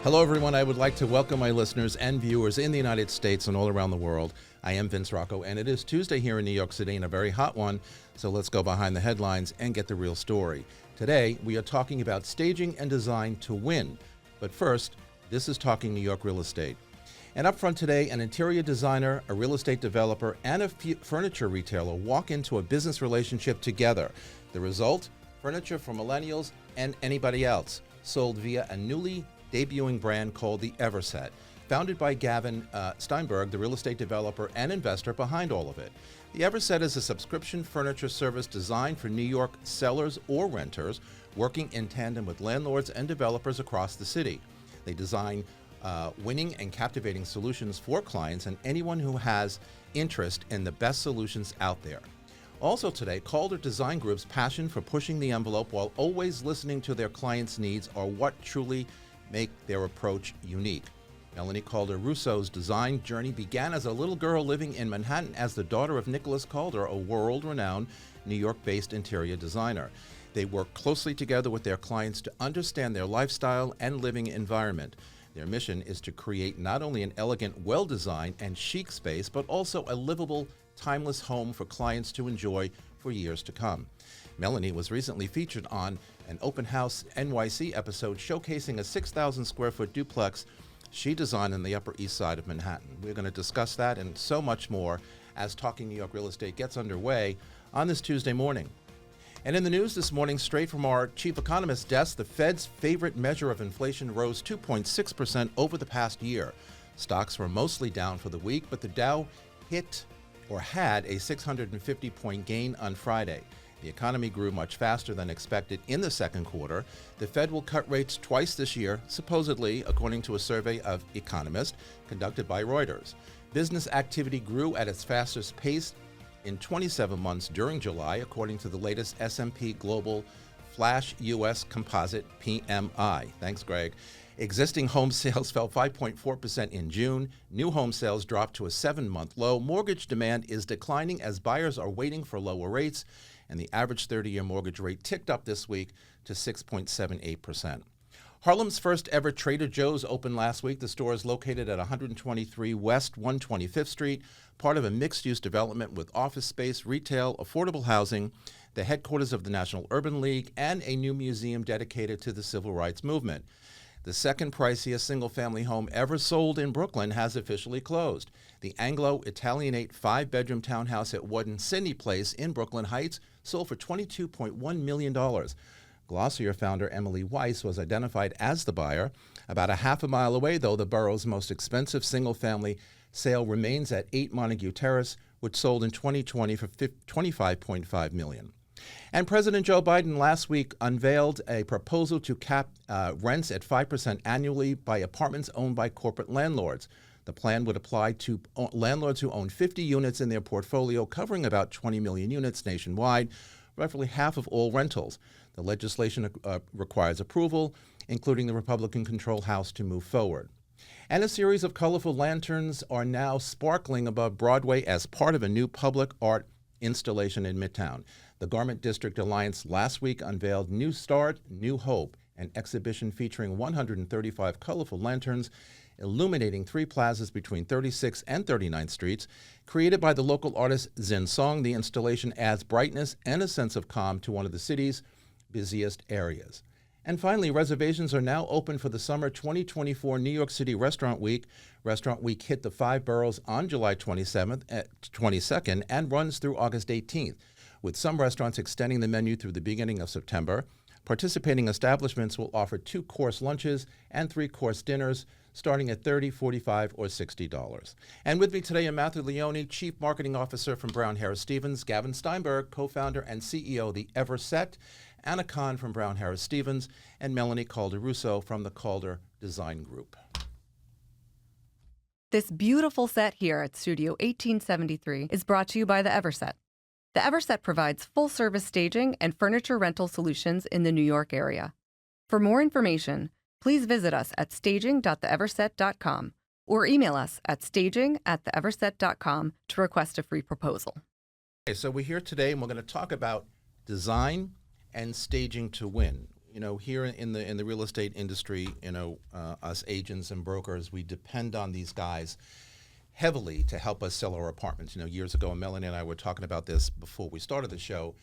Hello, everyone. I would like to welcome my listeners and viewers in the United States and all around the world. I am Vince Rocco, and it is Tuesday here in New York City, and a very hot one, so let's go behind the headlines and get the real story. Today, we are talking about staging and design to win. But first, this is Talking New York Real Estate. And up front today, an interior designer, a real estate developer, and a furniture retailer walk into a business relationship together. The result? Furniture for millennials and anybody else, sold via a newly debuting brand called the Everset, founded by Gavin Steinberg, the real estate developer and investor behind all of it. The Everset is a subscription furniture service designed for New York sellers or renters working in tandem with landlords and developers across the city. They design winning and captivating solutions for clients and anyone who has interest in the best solutions out there. Also today, Calder Design Group's passion for pushing the envelope while always listening to their clients' needs are what truly make their approach unique. Melanie Calder Russo's design journey began as a little girl living in Manhattan as the daughter of Nicholas Calder, a world-renowned New York-based interior designer. They work closely together with their clients to understand their lifestyle and living environment. Their mission is to create not only an elegant, well-designed and chic space, but also a livable, timeless home for clients to enjoy for years to come. Melanie was recently featured on an Open House NYC episode showcasing a 6,000 square foot duplex she designed on the Upper East Side of Manhattan. We're going to discuss that and so much more as Talking New York Real Estate gets underway on this Tuesday morning. And in the news this morning, straight from our chief economist's desk, the Fed's favorite measure of inflation rose 2.6% over the past year. Stocks were mostly down for the week, but the Dow had a 650-point gain on Friday. The economy grew much faster than expected in the second quarter. The Fed will cut rates twice this year, supposedly, according to a survey of economists conducted by Reuters. Business activity grew at its fastest pace in 27 months during July, according to the latest S&P Global Flash U.S. Composite PMI. Thanks, Greg. Existing home sales fell 5.4% in June. New home sales dropped to a 7-month low. Mortgage demand is declining as buyers are waiting for lower rates, and the average 30-year mortgage rate ticked up this week to 6.78%. Harlem's first ever Trader Joe's opened last week. The store is located at 123 West 125th Street, part of a mixed-use development with office space, retail, affordable housing, the headquarters of the National Urban League, and a new museum dedicated to the civil rights movement. The second priciest single-family home ever sold in Brooklyn has officially closed. The Anglo-Italianate 5-bedroom townhouse at Warden Sidney Place in Brooklyn Heights sold for $22.1 million. Glossier founder Emily Weiss was identified as the buyer. About a half a mile away, though, the borough's most expensive single-family sale remains at 8 Montague Terrace, which sold in 2020 for $25.5 million. And President Joe Biden last week unveiled a proposal to cap rents at 5% annually by apartments owned by corporate landlords. The plan would apply to landlords who own 50 units in their portfolio, covering about 20 million units nationwide, roughly half of all rentals. The legislation requires approval, including the Republican-controlled House, to move forward. And a series of colorful lanterns are now sparkling above Broadway as part of a new public art installation in Midtown. The Garment District Alliance last week unveiled New Start, New Hope, an exhibition featuring 135 colorful lanterns illuminating 3 plazas between 36th and 39th Streets. Created by the local artist Zen Song, the installation adds brightness and a sense of calm to one of the city's busiest areas. And finally, reservations are now open for the summer 2024 New York City Restaurant Week. Restaurant Week hit the 5 boroughs on July 22nd and runs through August 18th, with some restaurants extending the menu through the beginning of September. Participating establishments will offer 2-course lunches and 3-course dinners, starting at $30, $45, or $60. And with me today, I'm Matthew Leone, Chief Marketing Officer from Brown Harris Stevens, Gavin Steinberg, co-founder and CEO of the Everset, Anna Kahn from Brown Harris Stevens, and Melanie Calder Russo from the Calder Design Group. This beautiful set here at Studio 1873 is brought to you by the Everset. The Everset provides full-service staging and furniture rental solutions in the New York area. For more information, please visit us at staging.theeverset.com or email us at staging@theeverset.com to request a free proposal. Okay, so we're here today and we're going to talk about design and staging to win. here in the real estate industry, us agents and brokers, we depend on these guys heavily to help us sell our apartments. Years ago, Melanie and I were talking about this before we started the show.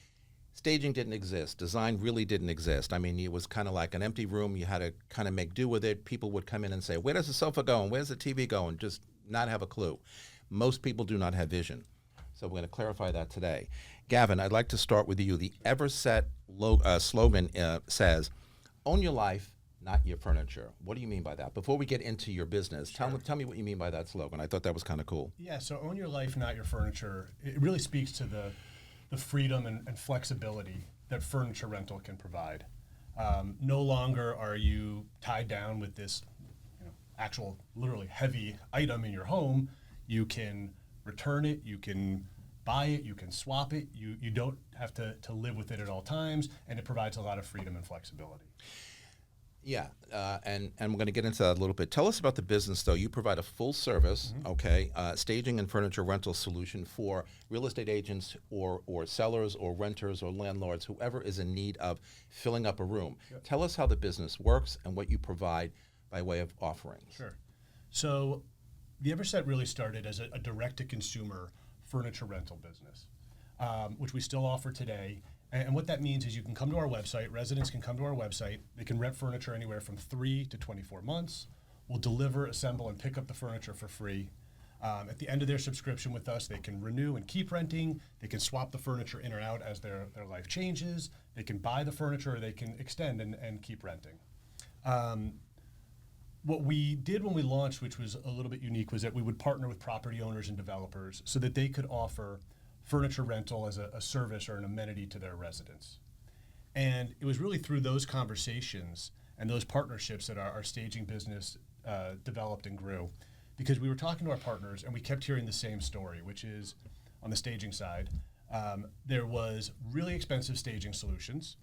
Staging didn't exist. Design really didn't exist. I mean, it was kind of like an empty room. You had to kind of make do with it. People would come in and say, "Where does the sofa go? And where's the TV go?" And just not have a clue. Most people do not have vision. So we're going to clarify that today. Gavin, I'd like to start with you. The Everset slogan says, "Own your life, not your furniture." What do you mean by that? Before we get into your business, Sure. tell me what you mean by that slogan. I thought that was kind of cool. Yeah, so own your life, not your furniture. It really speaks to the freedom and flexibility that furniture rental can provide. No longer are you tied down with this actual literally heavy item in your home. You can return it, you can buy it, you can swap it. You don't have to live with it at all times, and it provides a lot of freedom and flexibility. Yeah, and we're going to get into that a little bit. Tell us about the business, though. You provide a full service, staging and furniture rental solution for real estate agents or sellers or renters or landlords, whoever is in need of filling up a room. Yep. Tell us how the business works and what you provide by way of offerings. Sure. So the Everset really started as a direct-to-consumer furniture rental business, which we still offer today. And what that means is you can come to our website, residents can come to our website, they can rent furniture anywhere from 3 to 24 months. We'll deliver, assemble, and pick up the furniture for free. At the end of their subscription with us, they can renew and keep renting, they can swap the furniture in or out as their life changes, they can buy the furniture, or they can extend and keep renting. What we did when we launched, which was a little bit unique, was that we would partner with property owners and developers so that they could offer furniture rental as a service or an amenity to their residents. And it was really through those conversations and those partnerships that our staging business developed and grew, because we were talking to our partners and we kept hearing the same story, which is on the staging side, there was really expensive staging solutions.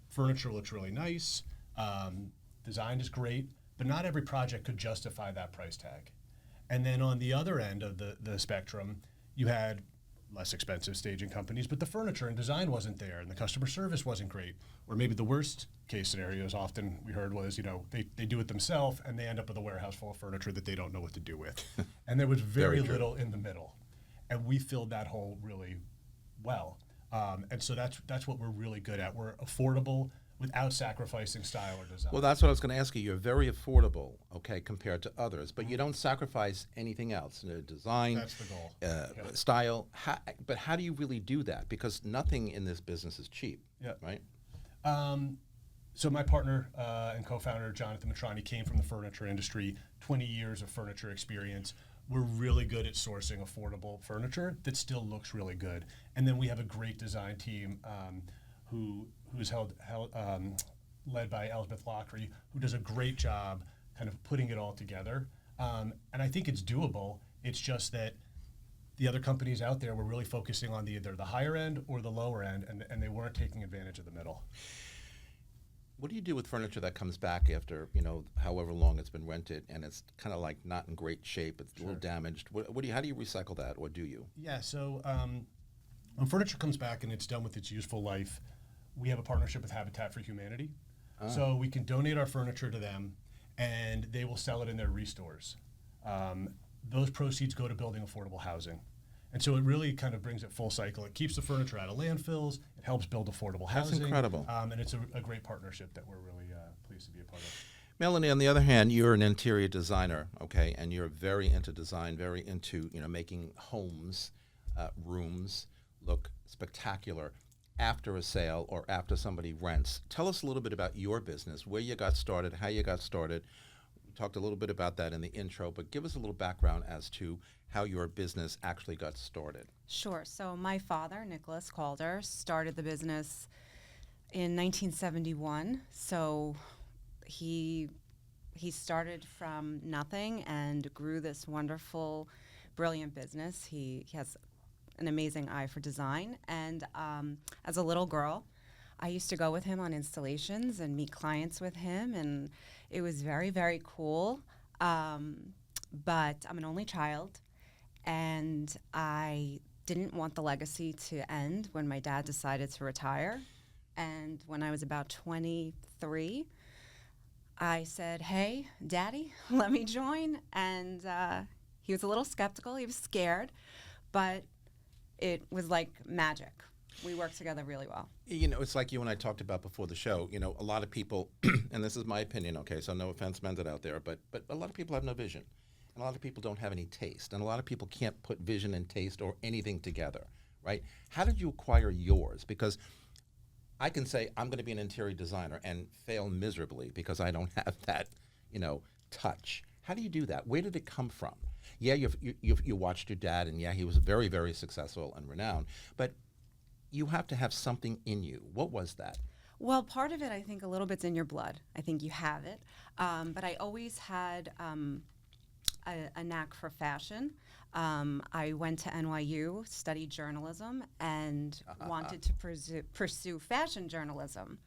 Furniture looks really nice, design is great, but not every project could justify that price tag. And then on the other end of the spectrum, you had less expensive staging companies, but the furniture and design wasn't there and the customer service wasn't great. Or maybe the worst case scenarios often we heard was, they do it themselves and they end up with a warehouse full of furniture that they don't know what to do with. And there was very little in the middle. And we filled that hole really well. And so that's what we're really good at. We're affordable without sacrificing style or design. Well, that's what I was going to ask you. You're very affordable, compared to others, but you don't sacrifice anything else. Design, that's the goal. Style. But how do you really do that? Because nothing in this business is cheap, right? So my partner and co-founder, Jonathan Matrani, came from the furniture industry, 20 years of furniture experience. We're really good at sourcing affordable furniture that still looks really good. And then we have a great design team who's led by Elizabeth Lockery, who does a great job kind of putting it all together. And I think it's doable. It's just that the other companies out there were really focusing on either the higher end or the lower end, and they weren't taking advantage of the middle. What do you do with furniture that comes back after, however long it's been rented and it's kind of like not in great shape, it's a little damaged? How do you recycle that, or do you? Yeah, so when furniture comes back and it's done with its useful life, we have a partnership with Habitat for Humanity. So we can donate our furniture to them and they will sell it in their restores. Those proceeds go to building affordable housing. And so it really kind of brings it full cycle. It keeps the furniture out of landfills, it helps build affordable housing. That's incredible. And it's a great partnership that we're really pleased to be a part of. Melanie, on the other hand, you're an interior designer, and you're very into design, very into making homes, rooms look spectacular after a sale or after somebody rents. Tell us a little bit about your business, where you got started, how you got started. We talked a little bit about that in the intro, but give us a little background as to how your business actually got started. Sure. So my father, Nicholas Calder, started the business in 1971. So he started from nothing and grew this wonderful, brilliant business. He has an amazing eye for design. And as a little girl, I used to go with him on installations and meet clients with him, and it was very, very cool. But I'm an only child, and I didn't want the legacy to end when my dad decided to retire. And when I was about 23, I said, "Hey, Daddy, let me join." And he was a little skeptical. He was scared, but it was like magic. We worked together really well. You know, it's like you and I talked about before the show. You know, a lot of people, and this is my opinion, okay, so no offense meant it out there, but a lot of people have no vision. And a lot of people don't have any taste. And a lot of people can't put vision and taste or anything together, right? How did you acquire yours? Because I can say I'm going to be an interior designer and fail miserably because I don't have that, you know, touch. How do you do that? Where did it come from? Yeah, you watched your dad, and yeah, he was very, very successful and renowned, but you have to have something in you. What was that? Well, part of it, I think a little bit's in your blood. I think you have it. But I always had a knack for fashion. I went to NYU, studied journalism, and wanted to pursue fashion journalism.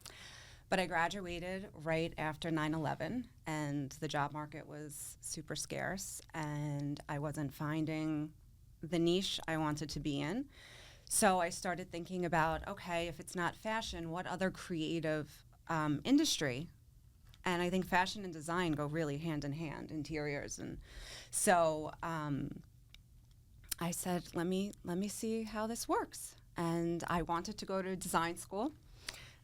But I graduated right after 9/11, and the job market was super scarce, and I wasn't finding the niche I wanted to be in. So I started thinking about, okay, if it's not fashion, what other creative industry? And I think fashion and design go really hand in hand, interiors. And so I said, let me see how this works. And I wanted to go to design school.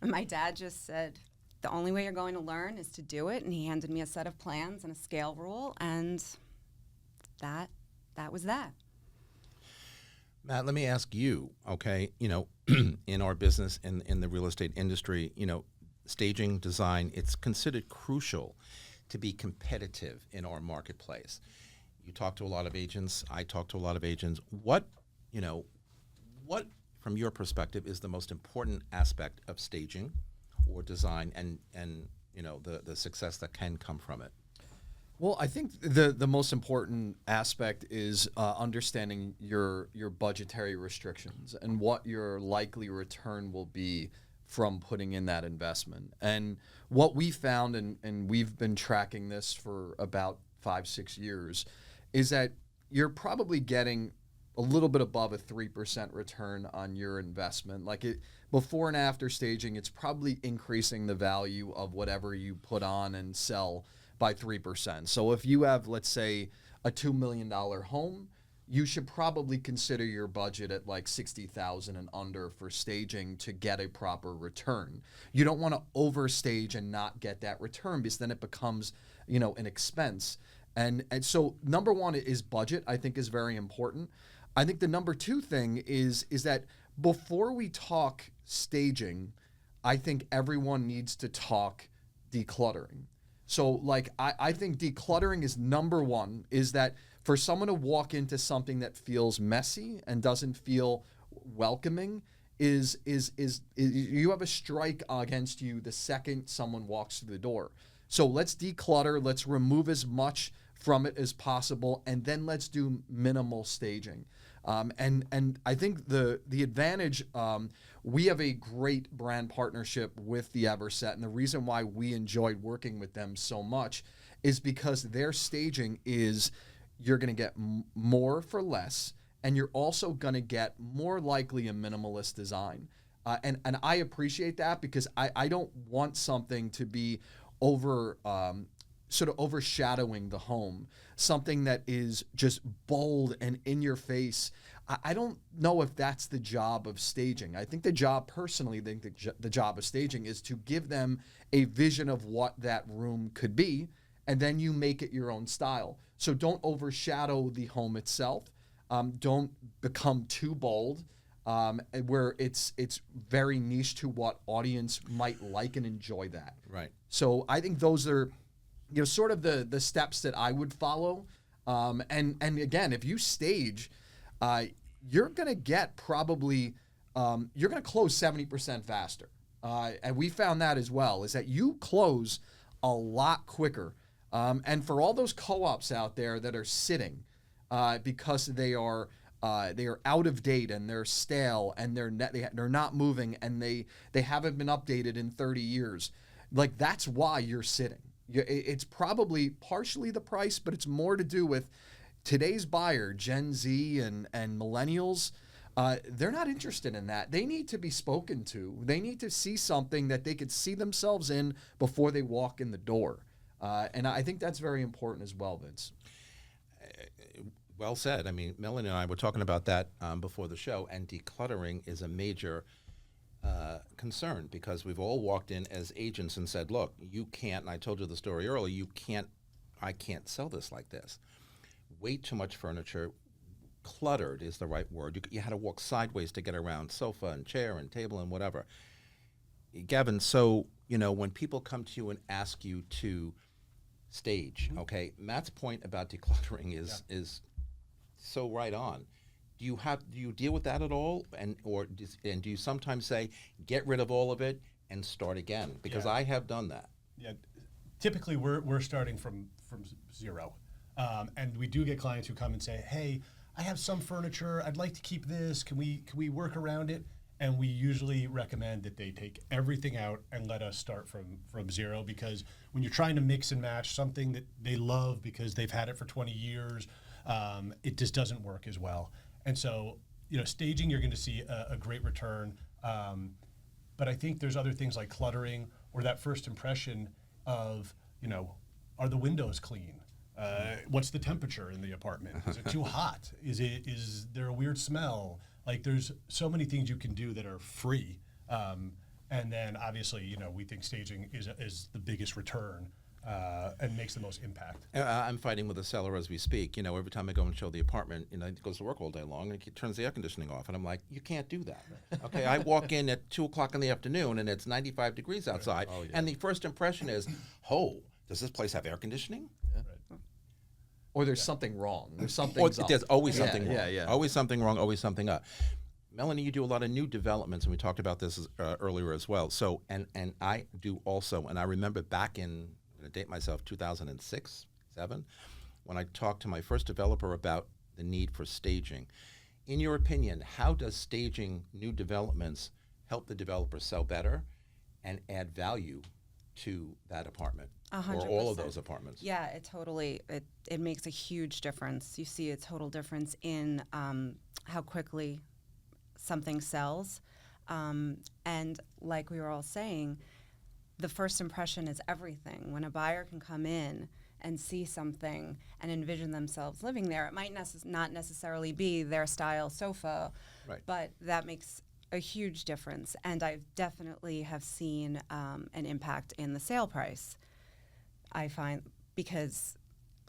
And my dad just said, the only way you're going to learn is to do it. And he handed me a set of plans and a scale rule. And that was that. Matt, let me ask you, okay, you know, in our business, in the real estate industry, you know, staging, design, it's considered crucial to be competitive in our marketplace. You talk to a lot of agents, I talk to a lot of agents. What from your perspective is the most important aspect of staging or design and you know, the success that can come from it? Well, I think the most important aspect is understanding your budgetary restrictions and what your likely return will be from putting in that investment. And what we found, and we've been tracking this for about 5-6 years, is that you're probably getting a little bit above a 3% return on your investment. Like it, before and after staging, it's probably increasing the value of whatever you put on and sell by 3%. So if you have, let's say, a $2 million home, you should probably consider your budget at like $60,000 and under for staging to get a proper return. You don't want to overstage and not get that return, because then it becomes, you know, an expense. And so number one is budget, I think, is very important. I think the number two thing is that before we talk staging, I think everyone needs to talk decluttering. So like I think decluttering is number one, is that for someone to walk into something that feels messy and doesn't feel welcoming is you have a strike against you the second someone walks through the door. So let's declutter, let's remove as much from it as possible, and then let's do minimal staging. And I think the advantage, we have a great brand partnership with the Everset, and the reason why we enjoyed working with them so much is because their staging is, you're going to get more for less, and you're also going to get more likely a minimalist design. And I appreciate that, because I don't want something to be sort of overshadowing the home, something that is just bold and in your face. I don't know if that's the job of staging. I think the job of staging is to give them a vision of what that room could be, and then you make it your own style. So don't overshadow the home itself. Don't become too bold, where it's very niche to what audience might like and enjoy that. Right. So I think those are, you know, sort of the steps that I would follow. And again, if you stage, you're going to get probably, you're going to close 70% faster. And we found that as well, is that you close a lot quicker. And for all those co-ops out there that are sitting because they are out of date and they're stale and they're not moving and they haven't been updated in 30 years, like that's why you're sitting. It's probably partially the price, but it's more to do with today's buyer, Gen Z and millennials. they're not interested in that. They need to be spoken to. They need to see something that they could see themselves in before they walk in the door. And I think that's very important as well, Vince. Well said. I mean, Melanie and I were talking about that before the show, and decluttering is a major concern because we've all walked in as agents and said, look, you can't, and I told you the story earlier, I can't sell this like this. Way too much furniture. Cluttered is the right word. You had to walk sideways to get around sofa and chair and table and whatever. Gavin, so, when people come to you and ask you to stage, okay, Matt's point about decluttering is so right on. Do you deal with that at all, and do you sometimes say get rid of all of it and start again? Because I have done that. Yeah, typically we're starting from zero, and we do get clients who come and say, hey, I have some furniture, I'd like to keep this. Can we work around it? And we usually recommend that they take everything out and let us start from zero, because when you're trying to mix and match something that they love because they've had it for 20 years, it just doesn't work as well. And so, staging, you're going to see a great return. But I think there's other things like cluttering or that first impression of, are the windows clean? What's the temperature in the apartment? Is it too hot? Is there a weird smell? Like, there's so many things you can do that are free. And then obviously, we think staging is the biggest return and makes the most impact. I'm fighting with a seller as we speak. Every time I go and show the apartment, he goes to work all day long and he turns the air conditioning off. And I'm like, you can't do that. Okay, I walk in at 2 o'clock in the afternoon and it's 95 degrees outside. Right. And the first impression is, does this place have air conditioning? Yeah. Right. Or there's something wrong. There's something. There's always something wrong. Yeah. Always something wrong. Always something up. Melanie, you do a lot of new developments, and we talked about this earlier as well. So, and I do also, and I remember back in, I'm going to date myself, 2006, 2007, when I talked to my first developer about the need for staging. In your opinion, how does staging new developments help the developer sell better and add value to that apartment 100%. or all of those apartments? Yeah, it makes a huge difference. You see a total difference in how quickly something sells. And like we were all saying, the first impression is everything. When a buyer can come in and see something and envision themselves living there, it might not necessarily be their style sofa, right, but that makes a huge difference. And I definitely have seen an impact in the sale price. I find because,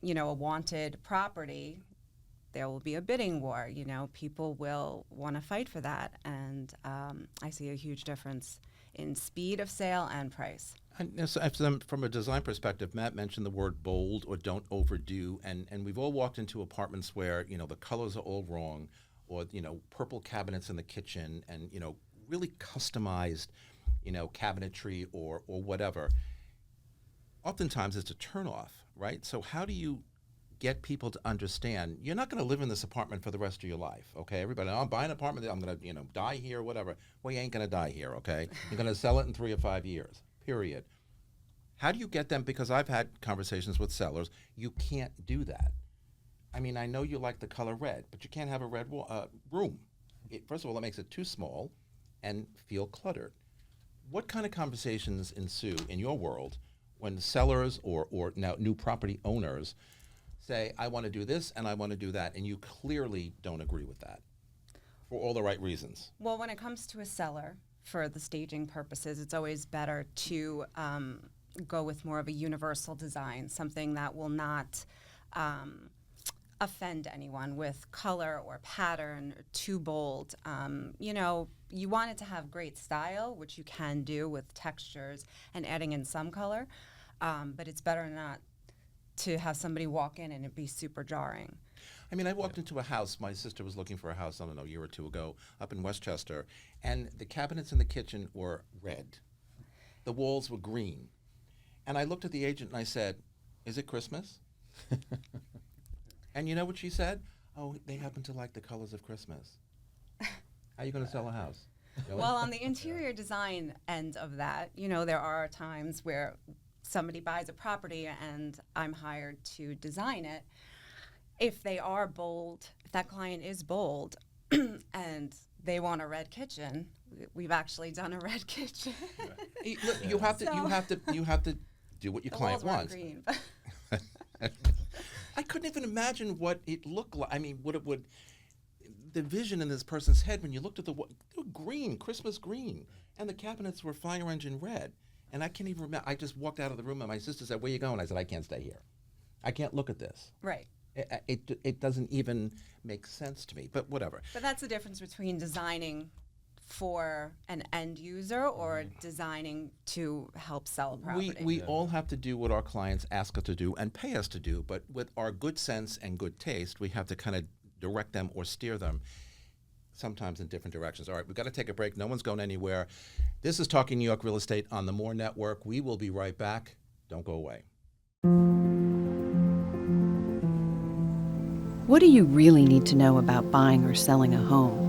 a wanted property, there will be a bidding war. People will want to fight for that. And I see a huge difference in speed of sale and price. And so from a design perspective, Matt mentioned the word bold or don't overdo. And we've all walked into apartments where, the colors are all wrong, or, purple cabinets in the kitchen and, really customized, cabinetry or whatever. Oftentimes it's a turnoff, right? So how do you get people to understand you're not going to live in this apartment for the rest of your life, okay? Everybody, I'm buying an apartment, I'm going to, die here, whatever. Well, you ain't going to die here, okay? You're going to sell it in 3 or 5 years, period. How do you get them? Because I've had conversations with sellers. You can't do that. I mean, I know you like the color red, but you can't have a red room. First of all, it makes it too small and feel cluttered. What kind of conversations ensue in your world when sellers or now new property owners say, I want to do this and I want to do that, and you clearly don't agree with that for all the right reasons? Well, when it comes to a seller, for the staging purposes, it's always better to go with more of a universal design, something that will not offend anyone with color or pattern too bold. You want it to have great style, which you can do with textures and adding in some color, but it's better not to have somebody walk in and it be super jarring. I mean, I walked into a house. My sister was looking for a house, I don't know, a year or two ago, up in Westchester, and the cabinets in the kitchen were red. The walls were green. And I looked at the agent and I said, is it Christmas? And you know what she said? Oh, they happen to like the colors of Christmas. How are you going to sell a house? Really? Well, on the interior design end of that, there are times where somebody buys a property and I'm hired to design it. If they are bold, if that client is bold, and they want a red kitchen. We've actually done a red kitchen. Look, you have to do what your The client walls weren't wants. green. I couldn't even imagine what it looked like. I mean, what it would, the vision in this person's head when you looked at they were green, Christmas green, and the cabinets were fire engine red. And I can't even remember. I just walked out of the room and my sister said, "Where you going?" I said, "I can't stay here. I can't look at this. Right. It doesn't even make sense to me." But whatever. But that's the difference between designing for an end user or designing to help sell a property. We all have to do what our clients ask us to do and pay us to do, but with our good sense and good taste, we have to kind of direct them or steer them sometimes in different directions. All right, we've got to take a break. No one's going anywhere. This is Talking New York Real Estate on the More Network. We will be right back. Don't go away. What do you really need to know about buying or selling a home?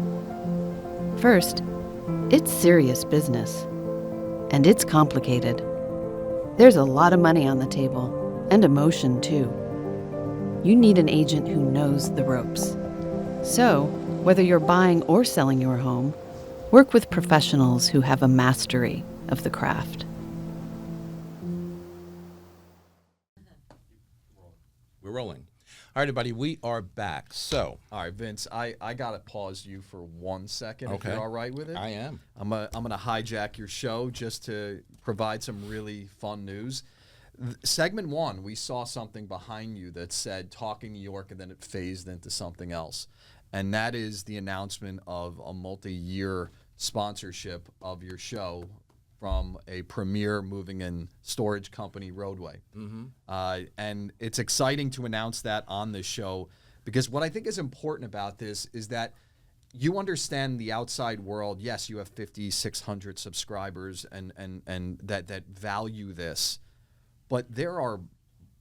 First, it's serious business. And it's complicated. There's a lot of money on the table, and emotion too. You need an agent who knows the ropes. So, whether you're buying or selling your home, work with professionals who have a mastery of the craft. We're rolling. All right, everybody, we are back. So, All right, Vince, I got to pause you for 1 second, Okay. if you're all right with it. I am. I'm going to hijack your show just to provide some really fun news. Segment 1, we saw something behind you that said Talking New York, and then it phased into something else. And that is the announcement of a multi-year sponsorship of your show from a premier moving and storage company, Roadway. And it's exciting to announce that on this show, because what I think is important about this is that you understand the outside world. Yes, you have 5,600 subscribers and that value this, but there are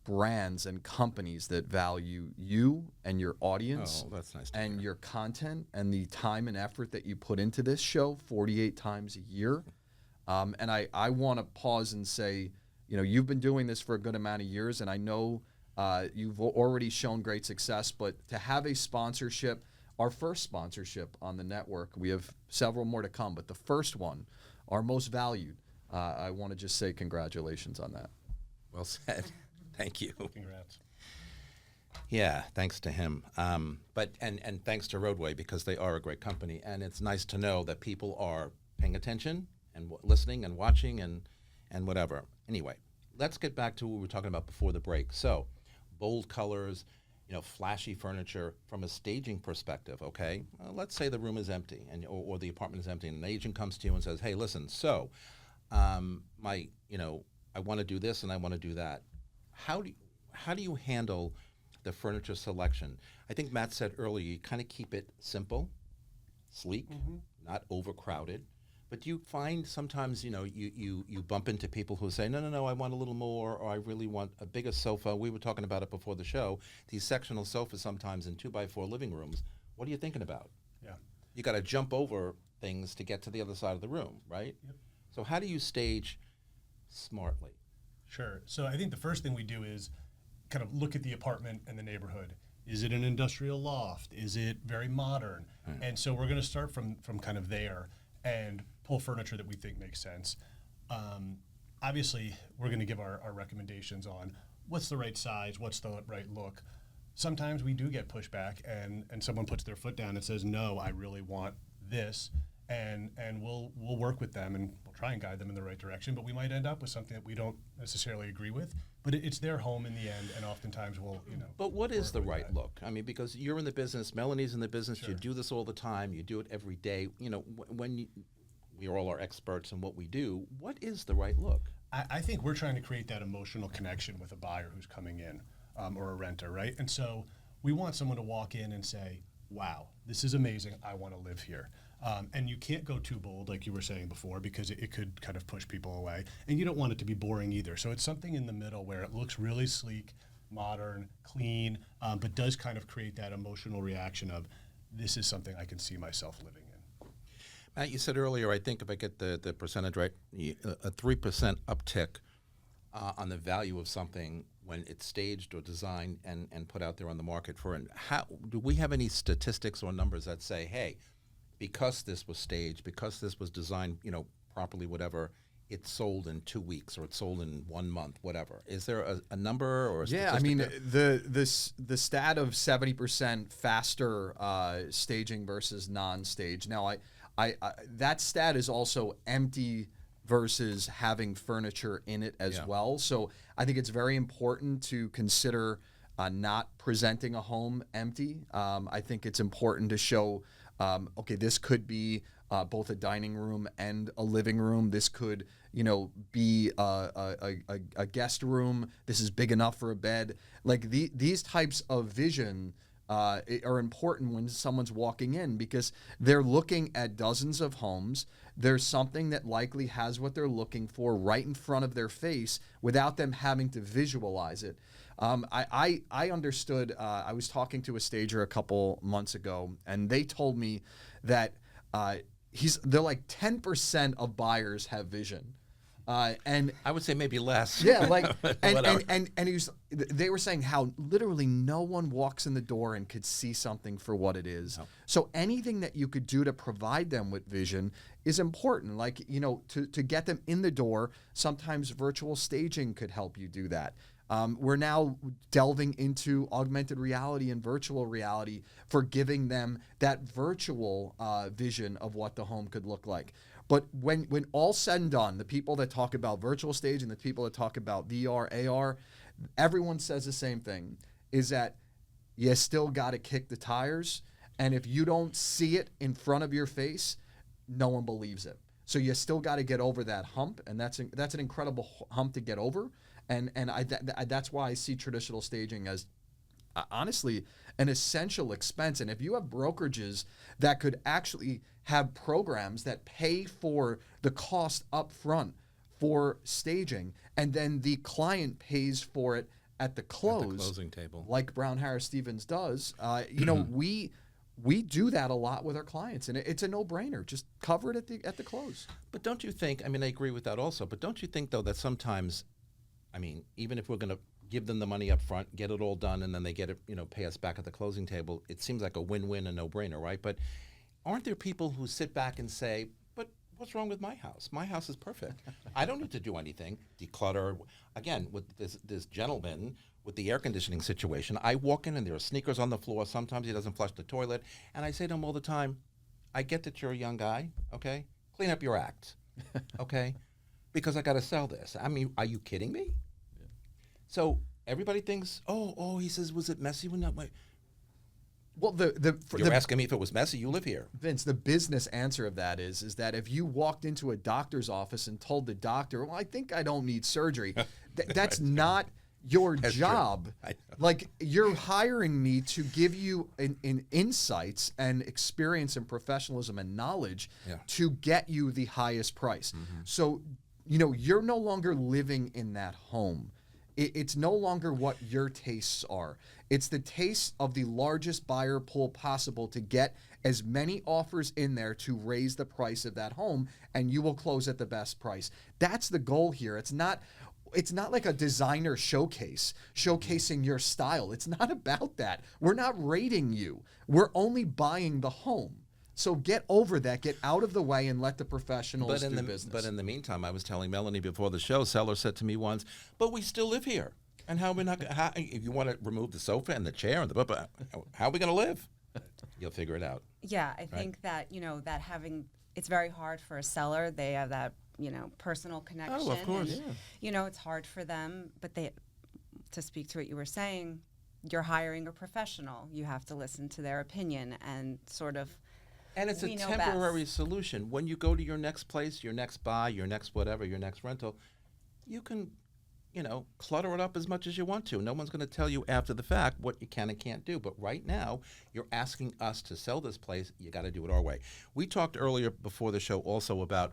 brands and companies that value you and your audience that's nice to and hear. your content and the time and effort that you put into this show 48 times a year. And I want to pause and say, you've been doing this for a good amount of years, and I know you've already shown great success, but to have a sponsorship, our first sponsorship on the network, we have several more to come, but the first one, our most valued, I want to just say congratulations on that. Well said. Thank you. Congrats. Yeah, thanks to him. But thanks to Roadway, because they are a great company, and it's nice to know that people are paying attention and listening and watching and whatever. Anyway, let's get back to what we were talking about before the break. So, bold colors, flashy furniture from a staging perspective. Okay, let's say the room is empty or the apartment is empty, and an agent comes to you and says, "Hey, listen, so I want to do this and I want to do that." How do you handle the furniture selection? I think Matt said earlier, you kind of keep it simple, sleek, not overcrowded. But do you find sometimes, you bump into people who say, no, I want a little more, or I really want a bigger sofa. We were talking about it before the show. These sectional sofas sometimes in 2x4 living rooms. What are you thinking about? Yeah. You got to jump over things to get to the other side of the room, right? Yep. So how do you stage smartly? Sure. So I think the first thing we do is kind of look at the apartment and the neighborhood. Is it an industrial loft? Is it very modern? And so we're going to start from kind of there and pull furniture that we think makes sense. Obviously, we're going to give our recommendations on what's the right size, what's the right look. Sometimes we do get pushback, and someone puts their foot down and says, "No, I really want this," and we'll work with them and we'll try and guide them in the right direction. But we might end up with something that we don't necessarily agree with. But it's their home in the end, and oftentimes we'll But what is work the with right that. look? I mean, because you're in the business, Melanie's in the business, Sure. you do this all the time, you do it every day. We all are experts in what we do. What is the right look? I think we're trying to create that emotional connection with a buyer who's coming in or a renter, right? And so we want someone to walk in and say, "Wow, this is amazing. I want to live here." And you can't go too bold, like you were saying before, because it could kind of push people away. And you don't want it to be boring either. So it's something in the middle where it looks really sleek, modern, clean, but does kind of create that emotional reaction of, this is something I can see myself living in. Matt, you said earlier, I think if I get the percentage right, a 3% uptick on the value of something when it's staged or designed and put out there on the market for it. How do we have any statistics or numbers that say, hey, because this was staged, because this was designed, properly, whatever, it's sold in 2 weeks or it's sold in 1 month, whatever? Is there a number or a statistic? Yeah, I mean, the stat of 70% faster staging versus non-stage. Now, I that stat is also empty versus having furniture in it as well. So I think it's very important to consider not presenting a home empty. I think it's important to show, okay, this could be both a dining room and a living room. This could, be a guest room. This is big enough for a bed. Like these types of vision are important when someone's walking in, because they're looking at dozens of homes. There's something that likely has what they're looking for right in front of their face without them having to visualize it. I understood, I was talking to a stager a couple months ago, and they told me that they're like 10% of buyers have vision. And I would say maybe less. Yeah, like and they were saying how literally no one walks in the door and could see something for what it is. No. So anything that you could do to provide them with vision is important. Like, to get them in the door, sometimes virtual staging could help you do that. We're now delving into augmented reality and virtual reality for giving them that virtual vision of what the home could look like. But when all said and done, the people that talk about virtual staging, the people that talk about VR, AR, everyone says the same thing, is that you still got to kick the tires. And if you don't see it in front of your face, no one believes it. So you still got to get over that hump, and that's an incredible hump to get over. And that's why I see traditional staging as honestly an essential expense. And if you have brokerages that could actually have programs that pay for the cost up front for staging, and then the client pays for it at the closing table, like Brown Harris Stevens does, we do that a lot with our clients, and it's a no-brainer. Just cover it at the close. But don't you think, I agree with that also, but don't you think, though, that sometimes, even if we're going to give them the money up front, get it all done, and then they get it, pay us back at the closing table, it seems like a win-win, a no-brainer, right? But aren't there people who sit back and say, but what's wrong with my house? My house is perfect. I don't need to do anything, declutter. Again, with this gentleman with the air conditioning situation, I walk in and there are sneakers on the floor. Sometimes he doesn't flush the toilet. And I say to him all the time, I get that you're a young guy, okay? Clean up your act, okay? Because I got to sell this. Are you kidding me? Yeah. So everybody thinks, he says, was it messy when that way? Well, you're asking me if it was messy. You live here, Vince. The business answer of that is that if you walked into a doctor's office and told the doctor, "Well, I think I don't need surgery," that's not your job. Like, you're hiring me to give you in insights and experience and professionalism and knowledge to get you the highest price. Mm-hmm. So, you're no longer living in that home. It's no longer what your tastes are. It's the taste of the largest buyer pool possible to get as many offers in there to raise the price of that home, and you will close at the best price. That's the goal here. It's not like a designer showcasing your style. It's not about that. We're not rating you. We're only buying the home. So get over that, get out of the way, and let the professionals do business. But in the meantime, I was telling Melanie before the show, seller said to me once, but we still live here. And if you want to remove the sofa and the chair, and how are we going to live? You'll figure it out. Yeah, I think that, it's very hard for a seller. They have that, personal connection. Oh, of course. And, it's hard for them, but to speak to what you were saying, you're hiring a professional. You have to listen to their opinion and sort of. And it's a temporary solution. When you go to your next place, your next buy, your next whatever, your next rental, you can, clutter it up as much as you want to. No one's going to tell you after the fact what you can and can't do. But right now, you're asking us to sell this place. You got to do it our way. We talked earlier before the show also about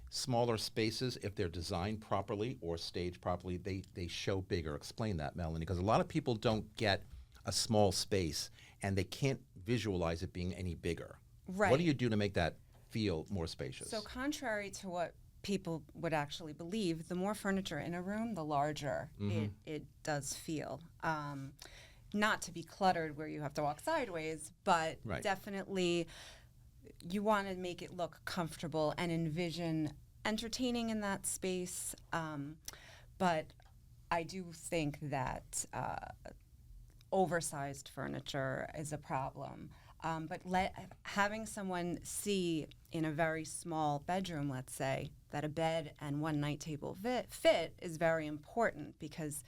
smaller spaces. If they're designed properly or staged properly, they show bigger. Explain that, Melanie, because a lot of people don't get a small space and they can't visualize it being any bigger. Right. What do you do to make that feel more spacious? So contrary to what people would actually believe, the more furniture in a room, the larger it does feel. Not to be cluttered where you have to walk sideways, but Right. definitely you want to make it look comfortable and envision entertaining in that space. But I do think that oversized furniture is a problem. But having someone see in a very small bedroom, let's say, that a bed and one night table fit is very important, because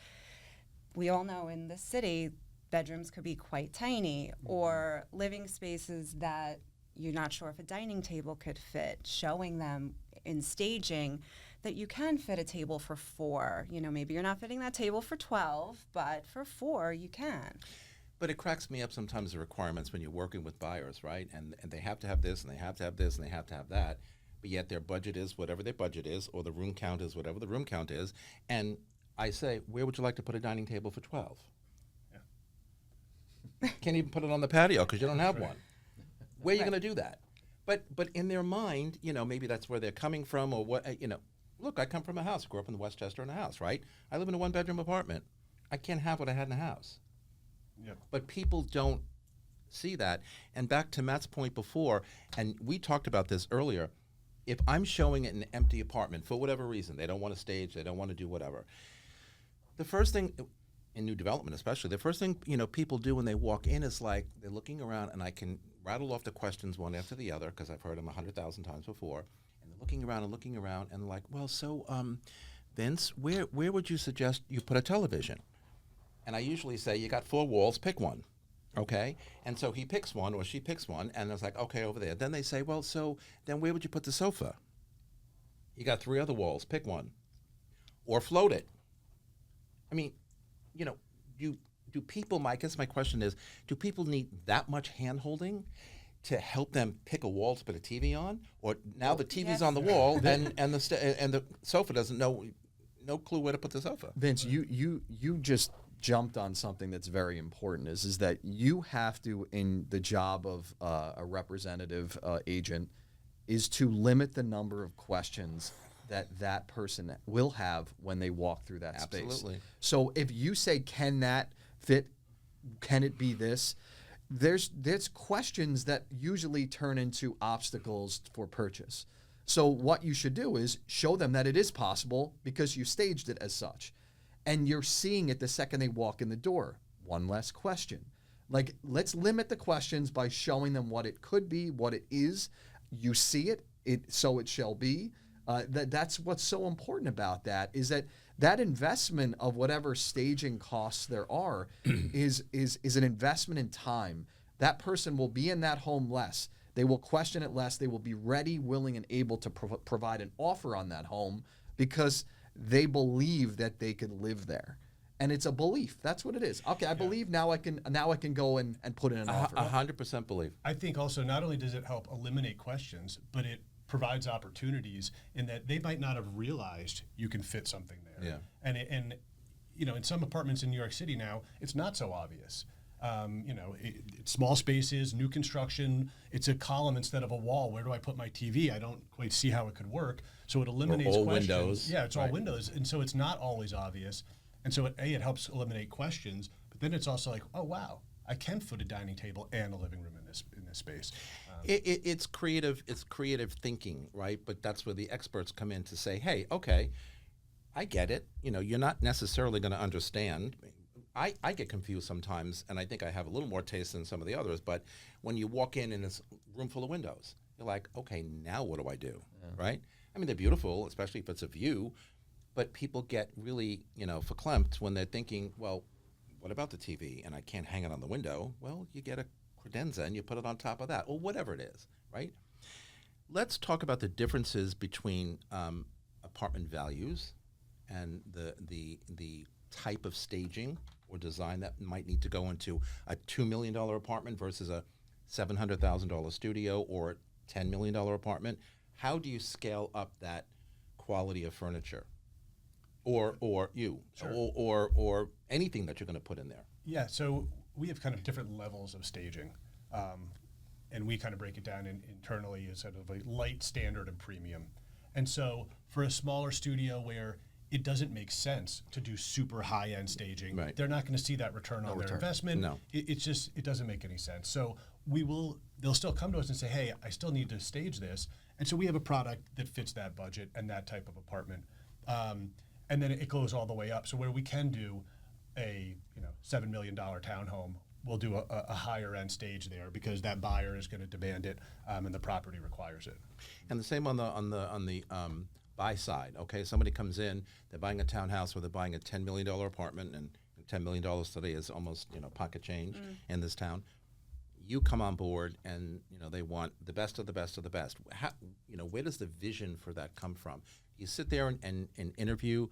we all know in the city, bedrooms could be quite tiny, or living spaces that you're not sure if a dining table could fit, showing them in staging that you can fit a table for 4. You know, maybe you're not fitting that table for 12, but for 4 you can. But it cracks me up sometimes, the requirements when you're working with buyers, right? And they have to have this, and they have to have this, and they have to have that, but yet their budget is whatever their budget is, or the room count is whatever the room count is. And I say, where would you like to put a dining table for 12? Can't even put it on the patio because you don't have one. Where are you Right. going to do that? But in their mind, you know, maybe that's where they're coming from, or what, you know. Look, I come from a house, grew up in Westchester in a house, right? I live in a 1-bedroom apartment. I can't have what I had in a house. Yep. But people don't see that. And back to Matt's point before, and we talked about this earlier, if I'm showing it an empty apartment for whatever reason, they don't want to stage, they don't want to do whatever, the first thing, in new development especially, the first thing, you know, people do when they walk in is like, they're looking around, and I can rattle off the questions one after the other because I've heard them 100,000 times before, and they're looking around and like, well, so, Vince, where would you suggest you put a television? And I usually say, you got 4 walls, pick one, okay? And so he picks one, or she picks one, and it's like, okay, over there. Then they say, well, so then where would you put the sofa? You got 3 other walls, pick one. Or float it. I mean, you know, do people, I guess my question is, do people need that much hand-holding to help them pick a wall to put a TV on? Or now the TV's Yes. on the wall, and the sofa doesn't know, no clue where to put the sofa. Vince, you just jumped on something that's very important, is that you have to, in the job of a representative agent, is to limit the number of questions that person will have when they walk through that space. Absolutely. So if you say, can that fit, can it be this, there's questions that usually turn into obstacles for purchase. So what you should do is show them that it is possible because you staged it as such. And you're seeing it the second they walk in the door. One less question. Like, let's limit the questions by showing them what it could be, what it is. You see it, so it shall be. That's what's so important about that, is that investment of whatever staging costs there are is an investment in time. That person will be in that home less. They will question it less. They will be ready, willing, and able to provide an offer on that home because they believe that they could live there. And it's a belief. That's what it is. Okay, I believe now I can go and put in an offer. 100% believe. I think also not only does it help eliminate questions, but it provides opportunities in that they might not have realized you can fit something there. Yeah. And you know, in some apartments in New York City now, it's not so obvious. You know, it's small spaces, new construction. It's a column instead of a wall. Where do I put my TV? I don't quite see how it could work. So it eliminates all questions. windows. Yeah, it's all Right. windows, and so it's not always obvious. And so it helps eliminate questions. But then it's also like, oh wow, I can fit a dining table and a living room in this space. It's creative. It's creative thinking, right? But that's where the experts come in to say, "Hey, okay, I get it. You know, you're not necessarily going to understand." I get confused sometimes, and I think I have a little more taste than some of the others. But when you walk in and it's a room full of windows, you're like, "Okay, now what do I do?" Right? I mean, they're beautiful, especially if it's a view. But people get really, you know, verklempt when they're thinking, "Well, what about the TV? And I can't hang it on the window." Well, you get a credenza and you put it on top of that, or whatever it is, right? Let's talk about the differences between apartment values and the type of staging or design that might need to go into a $2 million apartment versus a $700,000 studio or $10 million apartment. How do you scale up that quality of furniture, or anything that you're going to put in there? Yeah, so we have kind of different levels of staging, and we kind of break it down internally as sort of a light, standard, and premium. And so for a smaller studio where it doesn't make sense to do super high-end staging, Right. they're not going to see that return on their return. investment. No. It doesn't make any sense. So they'll still come to us and say, hey, I still need to stage this. And so we have a product that fits that budget and that type of apartment. And then it goes all the way up. So where we can do a $7 million townhome, we'll do a higher end stage there because that buyer is going to demand it, and the property requires it. And the same on the buy side. Okay, somebody comes in, they're buying a townhouse or they're buying a $10 million apartment, and $10 million today is almost pocket change in this town. You come on board, and they want the best of the best of the best. How, where does the vision for that come from? You sit there and interview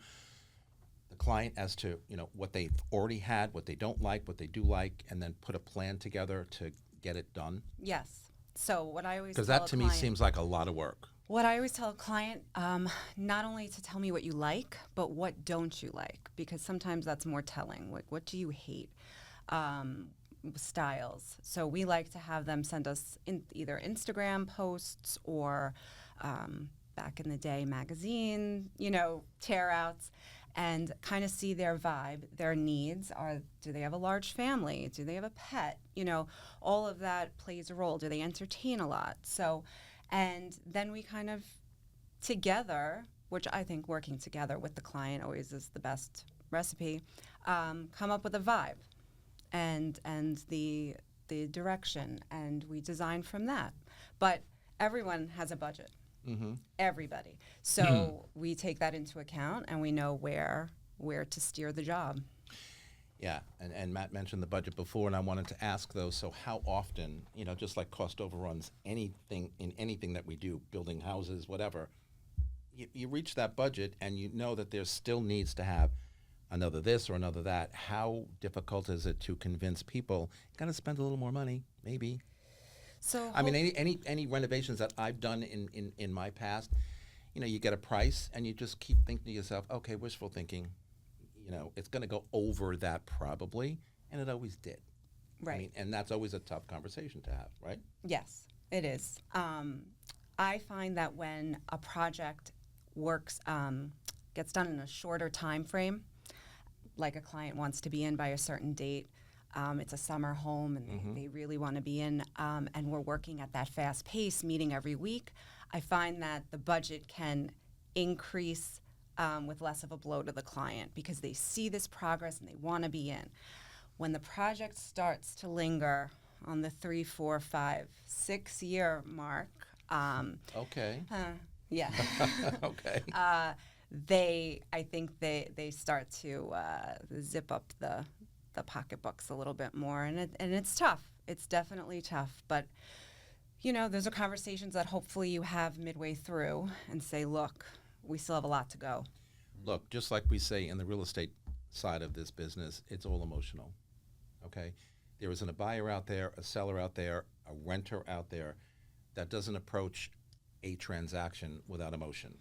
the client as to what they've already had, what they don't like, what they do like, and then put a plan together to get it done. Yes. So what I always Because tell that a to me client- seems like a lot of work. What I always tell a client, not only to tell me what you like, but what don't you like, because sometimes that's more telling. Like, what do you hate? Styles. So we like to have them send us either Instagram posts or back in the day magazine, tear outs, and kind of see their vibe, their needs. Do they have a large family? Do they have a pet? All of that plays a role. Do they entertain a lot? So, and then we kind of together, which I think working together with the client always is the best recipe, come up with a vibe and the direction, and we design from that. But everyone has a budget. Mm-hmm. Everybody. So we take that into account, and we know where to steer the job. Yeah, and Matt mentioned the budget before, and I wanted to ask though, so how often, just like cost overruns, anything that we do, building houses, whatever, you reach that budget and you know that there still needs to have another this or another that. How difficult is it to convince people, got to spend a little more money, maybe? So I mean, any renovations that I've done in my past, you get a price and you just keep thinking to yourself, okay, wishful thinking, it's going to go over that probably, and it always did. right. I mean, and that's always a tough conversation to have, right? Yes, it is. I find that when a project gets done in a shorter time frame, like a client wants to be in by a certain date, it's a summer home and they really want to be in, and we're working at that fast pace, meeting every week, I find that the budget can increase with less of a blow to the client because they see this progress and they want to be in. When the project starts to linger on the 3, 4, 5, 6 year mark, Okay. yeah. Okay. I think they start to zip up the pocketbooks a little bit more, and it's tough. It's definitely tough, but those are conversations that hopefully you have midway through and say, look, we still have a lot to go. Look, just like we say in the real estate side of this business, it's all emotional. Okay? There isn't a buyer out there, a seller out there, a renter out there that doesn't approach a transaction without emotion.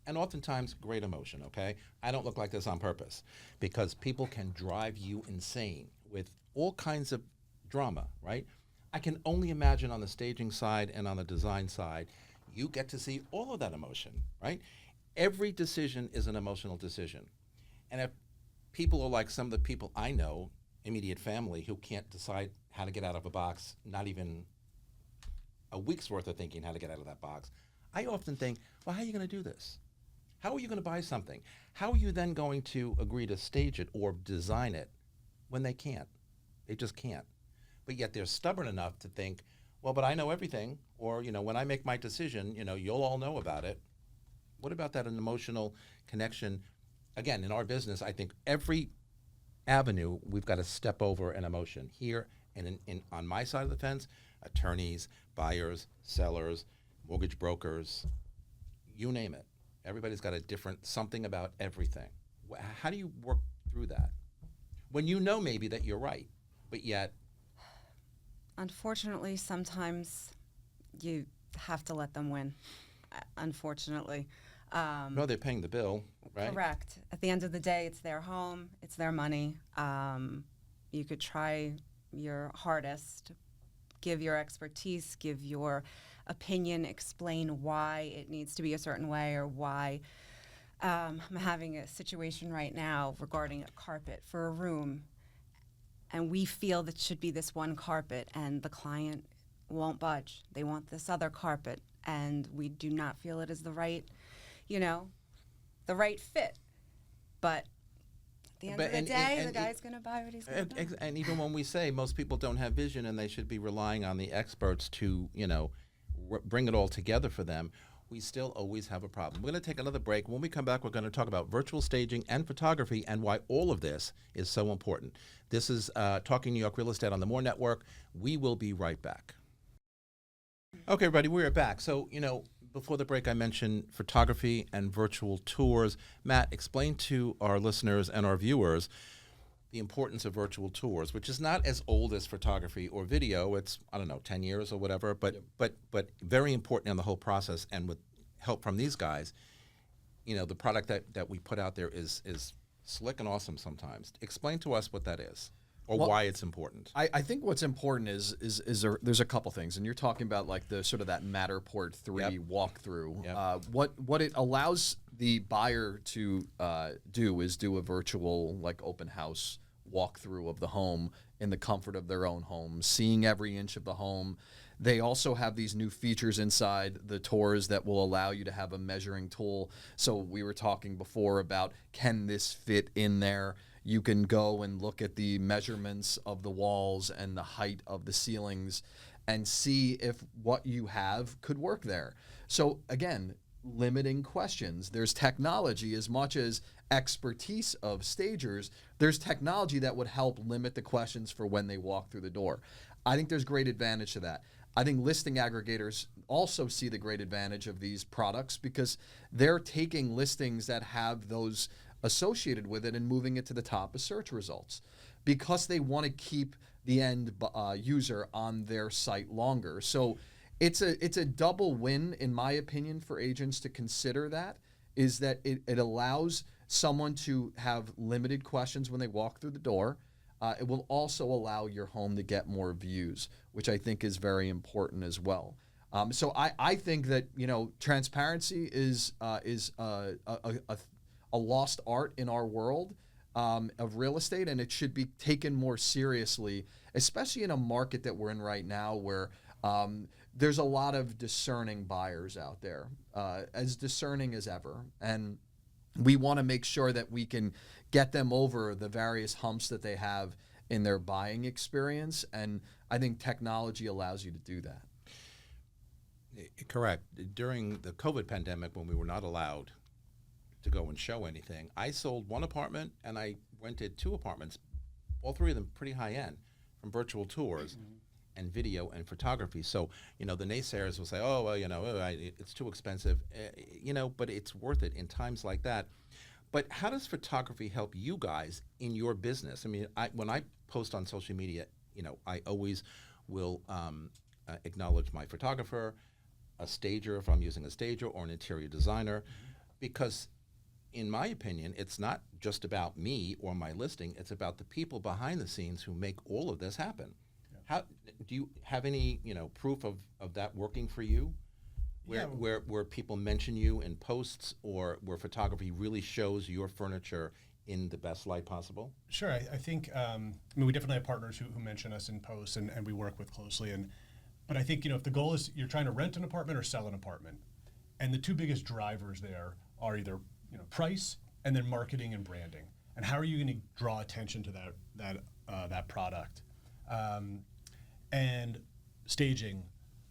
And oftentimes, great emotion, okay? I don't look like this on purpose because people can drive you insane with all kinds of drama, right? I can only imagine on the staging side and on the design side, you get to see all of that emotion, right? Every decision is an emotional decision. And if people are like some of the people I know, immediate family, who can't decide how to get out of a box, not even a week's worth of thinking how to get out of that box, I often think, well, how are you going to do this? How are you going to buy something? How are you then going to agree to stage it or design it when they can't? They just can't. But yet they're stubborn enough to think, well, but I know everything, or, when I make my decision, you'll all know about it. What about that an emotional connection? Again, in our business, I think every avenue we've got to step over an emotion. Here and on my side of the fence, attorneys, buyers, sellers, mortgage brokers, you name it. Everybody's got a different something about everything. How do you work through that? When you know maybe that you're right, but yet... Unfortunately, sometimes you have to let them win, unfortunately. No, they're paying the bill, right? Correct. At the end of the day, it's their home, it's their money. You could try your hardest, give your expertise, give your opinion, explain why it needs to be a certain way or why I'm having a situation right now regarding a carpet for a room, and we feel that should be this one carpet, and the client won't budge. They want this other carpet, and we do not feel it is the right, the right fit. But at the end of the day, the guy's going to buy what he's going to buy. And even when we say most people don't have vision and they should be relying on the experts to, bring it all together for them, we still always have a problem. We're going to take another break. When we come back, we're going to talk about virtual staging and photography and why all of this is so important. This is Talking New York Real Estate on the More Network. We will be right back. Okay, everybody, we're back. So, before the break, I mentioned photography and virtual tours. Matt, explain to our listeners and our viewers the importance of virtual tours, which is not as old as photography or video. It's, 10 years or whatever, but very important in the whole process. And with help from these guys, the product that we put out there is slick and awesome sometimes. Explain to us what that is. Or why it's important. I think what's important is there's a couple things, and you're talking about like the sort of that Matterport 3 walkthrough. Yep. What it allows the buyer to do is do a virtual like open house walkthrough of the home in the comfort of their own home, seeing every inch of the home. They also have these new features inside the tours that will allow you to have a measuring tool. So we were talking before about, can this fit in there? You can go and look at the measurements of the walls and the height of the ceilings and see if what you have could work there. So again, limiting questions. There's technology as much as expertise of stagers. There's technology that would help limit the questions for when they walk through the door. I think there's great advantage to that. I think listing aggregators also see the great advantage of these products because they're taking listings that have those associated with it and moving it to the top of search results because they want to keep the end user on their site longer. So it's a double win, in my opinion, for agents to consider that, is that it allows someone to have limited questions when they walk through the door. It will also allow your home to get more views, which I think is very important as well. So I think that transparency is a lost art in our world of real estate, and it should be taken more seriously, especially in a market that we're in right now where there's a lot of discerning buyers out there, as discerning as ever. And we want to make sure that we can get them over the various humps that they have in their buying experience. And I think technology allows you to do that. Correct. During the COVID pandemic, when we were not allowed to go and show anything, I sold one apartment and I rented 2 apartments, all 3 of them pretty high end, from virtual tours and video and photography. So, the naysayers will say, oh, well, it's too expensive, but it's worth it in times like that. But how does photography help you guys in your business? I mean, when I post on social media, I always will acknowledge my photographer, a stager if I'm using a stager, or an interior designer, because in my opinion, it's not just about me or my listing, it's about the people behind the scenes who make all of this happen. Yeah. How do you have any, proof of that working for you? Where people mention you in posts, or where photography really shows your furniture in the best light possible? Sure. I think, we definitely have partners who mention us in posts and we work with closely. But I think, if the goal is you're trying to rent an apartment or sell an apartment, and the 2 biggest drivers there are either price and then marketing and branding. And how are you going to draw attention to that product? And staging,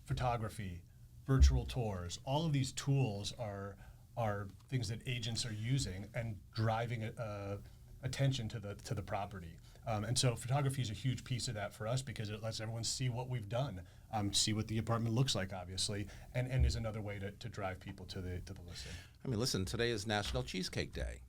photography, virtual tours, all of these tools are things that agents are using and driving attention to the property. And so photography is a huge piece of that for us because it lets everyone see what we've done, see what the apartment looks like, obviously, and is another way to drive people to the listing. I mean, listen, today is National Cheesecake Day.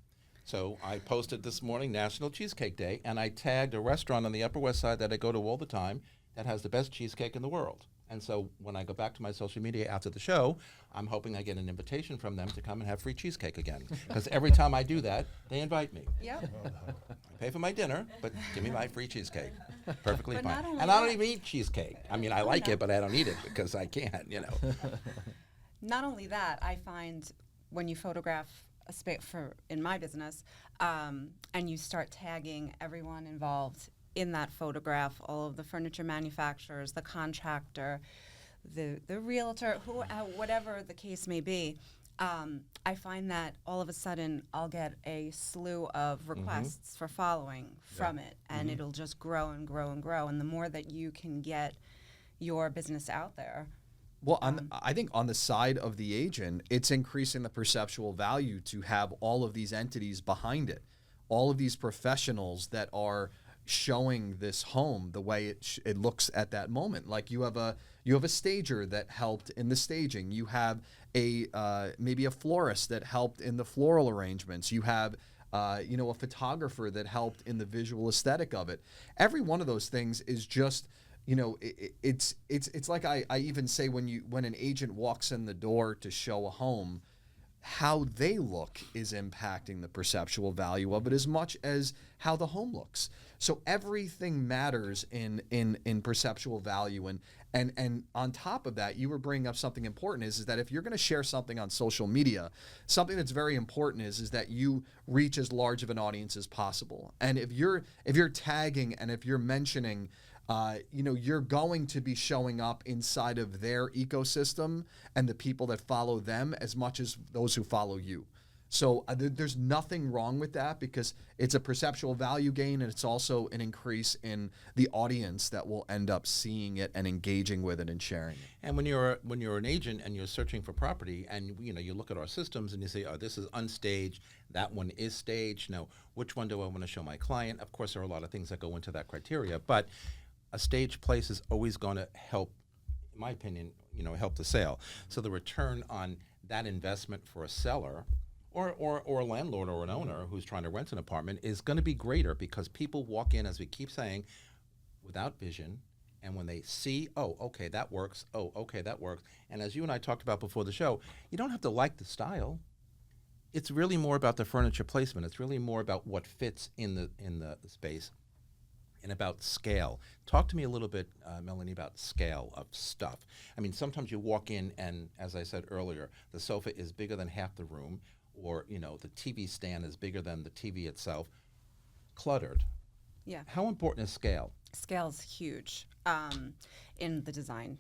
So I posted this morning, National Cheesecake Day, and I tagged a restaurant on the Upper West Side that I go to all the time that has the best cheesecake in the world. And so when I go back to my social media after the show, I'm hoping I get an invitation from them to come and have free cheesecake again. Because every time I do that, they invite me. Yep. I pay for my dinner, but give me my free cheesecake. Perfectly But fine. not only And I don't that- even eat cheesecake. I mean, I like it, but I don't eat it because I can't, Not only that, I find when you photograph a space for in my business, and you start tagging everyone involved in that photograph, all of the furniture manufacturers, the contractor, the realtor, whatever the case may be, I find that all of a sudden I'll get a slew of requests for following from it, and it'll just grow and grow and grow. And the more that you can get your business out there. Well, I think on the side of the agent, it's increasing the perceptual value to have all of these entities behind it, all of these professionals that are showing this home the way it looks at that moment. Like you have a stager that helped in the staging. You have maybe a florist that helped in the floral arrangements. You have a photographer that helped in the visual aesthetic of it. Every one of those things is just, it's like I even say when an agent walks in the door to show a home, how they look is impacting the perceptual value of it as much as how the home looks. So everything matters in perceptual value. And on top of that, you were bringing up something important is that if you're going to share something on social media, something that's very important is that you reach as large of an audience as possible. And if you're tagging and if you're mentioning, you're going to be showing up inside of their ecosystem and the people that follow them as much as those who follow you. So there's nothing wrong with that because it's a perceptual value gain and it's also an increase in the audience that will end up seeing it and engaging with it and sharing it. And when you're an agent and you're searching for property and you look at our systems and you say, oh, this is unstaged, that one is staged. No, which one do I want to show my client? Of course, there are a lot of things that go into that criteria, but a staged place is always going to help, in my opinion, help the sale. So the return on that investment for a seller or a landlord or an owner who's trying to rent an apartment is going to be greater because people walk in, as we keep saying, without vision. And when they see, oh, okay, that works. Oh, okay, that works. And as you and I talked about before the show, you don't have to like the style. It's really more about the furniture placement. It's really more about what fits in the space. And about scale. Talk to me a little bit, Melanie, about scale of stuff. I mean, sometimes you walk in and, as I said earlier, the sofa is bigger than half the room, or, the TV stand is bigger than the TV itself. Cluttered. Yeah. How important is scale? Scale's huge in the design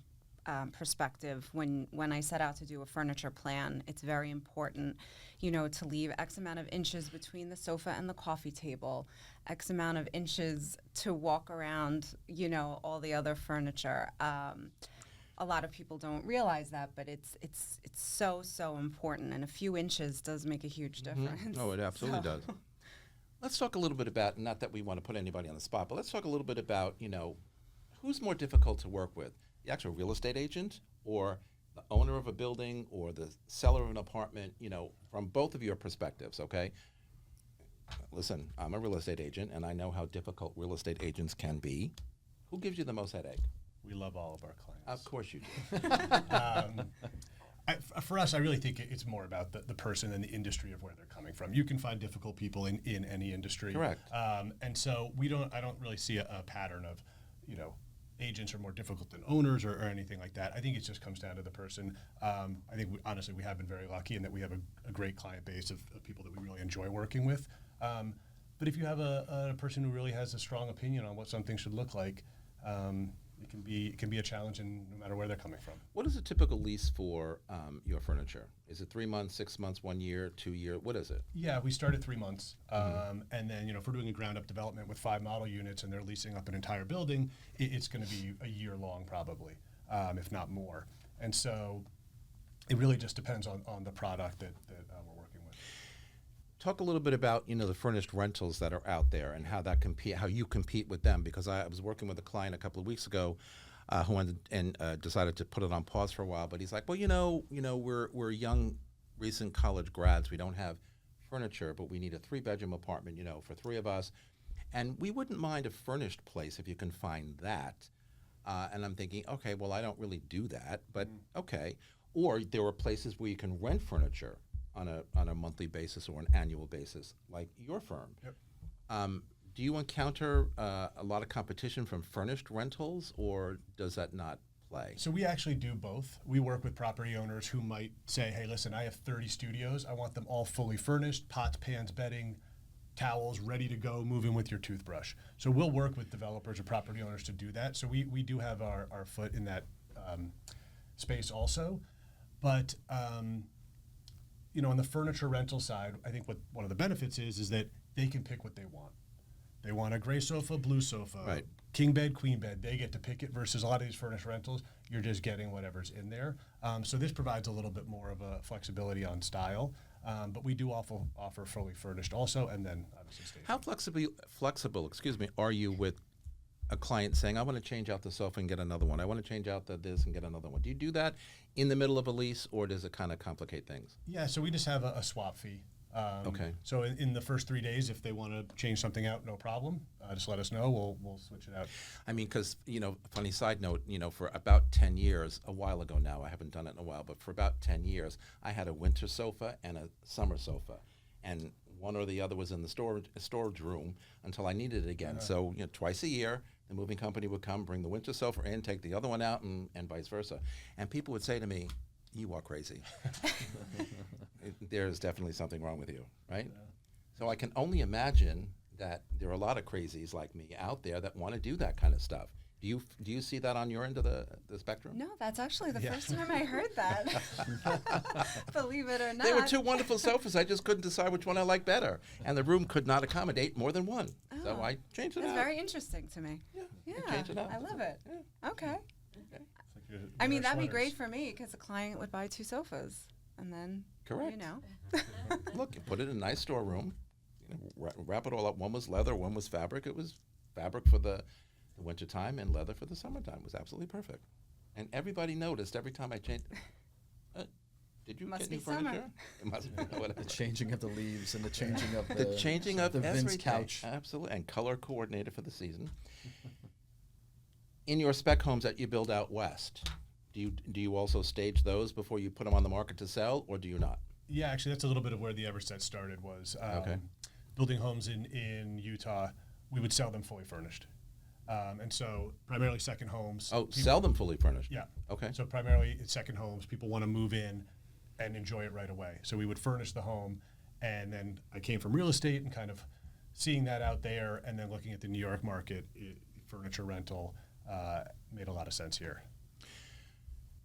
perspective. When I set out to do a furniture plan, it's very important, to leave X amount of inches between the sofa and the coffee table, X amount of inches to walk around, all the other furniture. A lot of people don't realize that, but it's so important, and a few inches does make a huge difference. Oh, it absolutely does. Let's talk a little bit about, not that we want to put anybody on the spot, but let's talk a little bit about, who's more difficult to work with, the actual real estate agent or the owner of a building or the seller of an apartment, from both of your perspectives, okay? Listen, I'm a real estate agent, and I know how difficult real estate agents can be. Who gives you the most headache? We love all of our clients. Of course you do. For us, I really think it's more about the person and the industry of where they're coming from. You can find difficult people in any industry. Correct. And so I don't really see a pattern of, agents are more difficult than owners or anything like that. I think it just comes down to the person. I think honestly we have been very lucky in that we have a great client base of people that we really enjoy working with. But if you have a person who really has a strong opinion on what something should look like, it can be a challenge no matter where they're coming from. What is a typical lease for your furniture? Is it 3 months, 6 months, 1 year, 2 year? What is it? Yeah, we start at 3 months. And then, if we're doing a ground up development with 5 model units and they're leasing up an entire building, it's going to be a year long probably, if not more. And so it really just depends on the product that we're working with. Talk a little bit about the furnished rentals that are out there and how you compete with them, because I was working with a client a couple of weeks ago who wanted and decided to put it on pause for a while, but he's like, well, we're young, recent college grads. We don't have furniture, but we need a 3-bedroom apartment, for 3 of us, and we wouldn't mind a furnished place if you can find that. And I'm thinking, okay, well, I don't really do that, but okay. Or there are places where you can rent furniture on a monthly basis or an annual basis, like your firm. Yep. Do you encounter a lot of competition from furnished rentals, or does that not play? So we actually do both. We work with property owners who might say, hey, listen, I have 30 studios. I want them all fully furnished, pots, pans, bedding, towels, ready to go, move in with your toothbrush. So we'll work with developers or property owners to do that. So we do have our foot in that space also. But, you know, on the furniture rental side, I think what one of the benefits is that they can pick what they want. They want a gray sofa, blue sofa, Right. king bed, queen bed. They get to pick it versus a lot of these furnished rentals, you're just getting whatever's in there. So this provides a little bit more of a flexibility on style. But we do offer fully furnished also, and then obviously station. How flexible, are you with a client saying, I want to change out the sofa and get another one. I want to change out this and get another one. Do you do that in the middle of a lease, or does it kind of complicate things? Yeah, so we just have a swap fee. Okay. So in the first 3 days, if they want to change something out, no problem. Just let us know. We'll switch it out. I mean, because, funny side note, for about 10 years, a while ago now, I haven't done it in a while, but for about 10 years, I had a winter sofa and a summer sofa. And one or the other was in the storage room until I needed it again. So, twice a year, the moving company would come, bring the winter sofa in, take the other one out, and vice versa. And people would say to me, you are crazy. There's definitely something wrong with you, right? Yeah. So I can only imagine that there are a lot of crazies like me out there that want to do that kind of stuff. Do you see that on your end of the spectrum? No, that's actually the first time I heard that. Believe it or not. They were two wonderful sofas. I just couldn't decide which one I liked better. And the room could not accommodate more than one. Oh, so I changed it out. It's very interesting to me. Yeah. Change it out. I love it. Yeah. Okay. It's like I mean, that'd be sweaters. great for me because a client would buy 2 sofas. And then, Correct. you know. Look, you put it in a nice storeroom, wrap it all up. One was leather, one was fabric. It was fabric for the wintertime and leather for the summertime. It was absolutely perfect. And everybody noticed every time I changed. Did you Must get new be summer. furniture? It must be. Whatever. The changing of the leaves and the changing of The changing of the Vince everything. couch. Absolutely. And color coordinated for the season. In your spec homes that you build out west, do you also stage those before you put them on the market to sell, or do you not? Yeah, actually, that's a little bit of where the Everset started was Okay. building homes in Utah. We would sell them fully furnished. And so primarily second homes. Oh, sell them fully furnished? Yeah. Okay. So primarily it's second homes. People want to move in and enjoy it right away. So we would furnish the home. And then I came from real estate and kind of seeing that out there and then looking at the New York market, furniture rental made a lot of sense here.